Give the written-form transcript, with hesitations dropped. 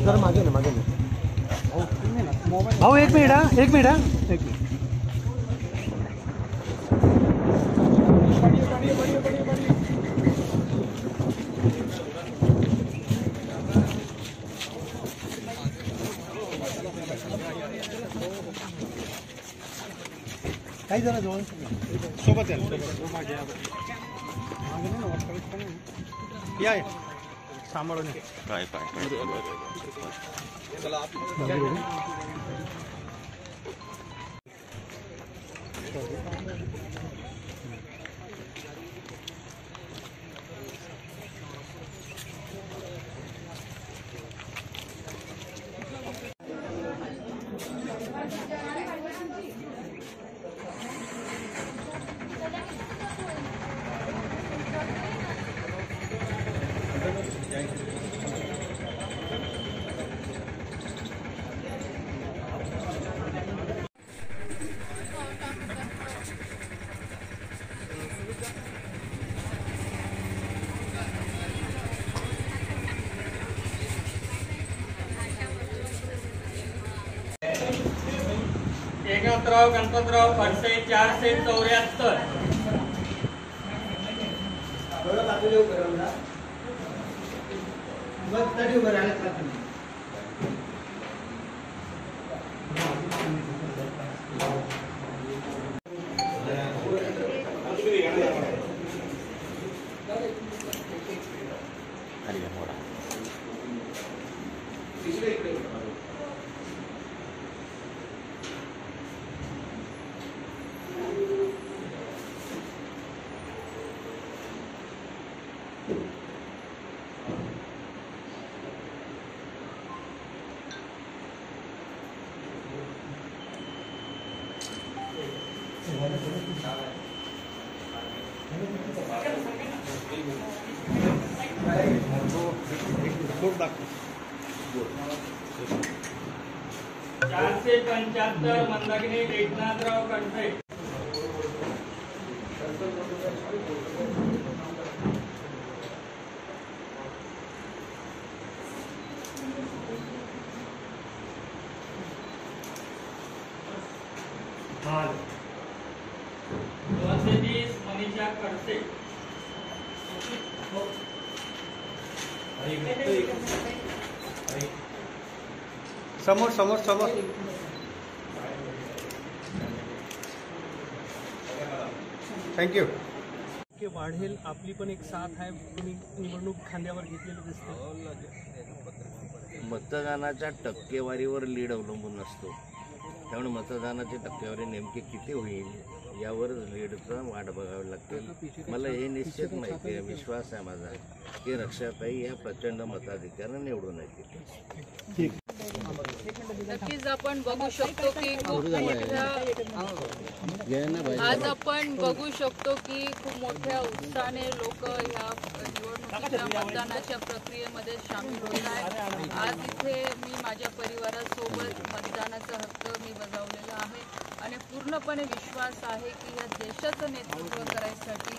जरा मागे ना भाऊ, एक मिनिट हा, एक मिनिट. काही जरा जवळ सोबत या सांभाळून काय एकनाथराव गणपतराव खडसे 474. चारशे 475 मंदाकिनी एकनाथराव खडसे. हाल 220 मनीषा खडसे. समोर समोर समोर. थँक्यू. वाढेल आपली पण एक साथ आहे. तुम्ही निवडणूक खांद्यावर घेतलेली दिसते. मतदानाच्या टक्केवारीवर लीड अवलंबून असतो, त्यामुळे मतदानाची टक्केवारी नेमकी किती होईल यावर लीडचा वाट बघावी लागतील. मला हे निश्चित माहिती आहे, विश्वास आहे माझा की रक्षाताई या प्रचंड मताधिक्यानं निवडून येतील. नक्कीच आपण बघू शकतो की खूप मोठ्या आज आपण बघू शकतो की खूप मोठ्या उत्साहाने लोक ह्या निवडणुकीच्या मतदानाच्या प्रक्रियेमध्ये सामील होत आहेत. आज इथे मी माझ्या परिवारासोबत मतदानाचा हक्क मी बजावलेला आहे आणि पूर्णपणे विश्वास आहे की या देशाचं नेतृत्व करायसाठी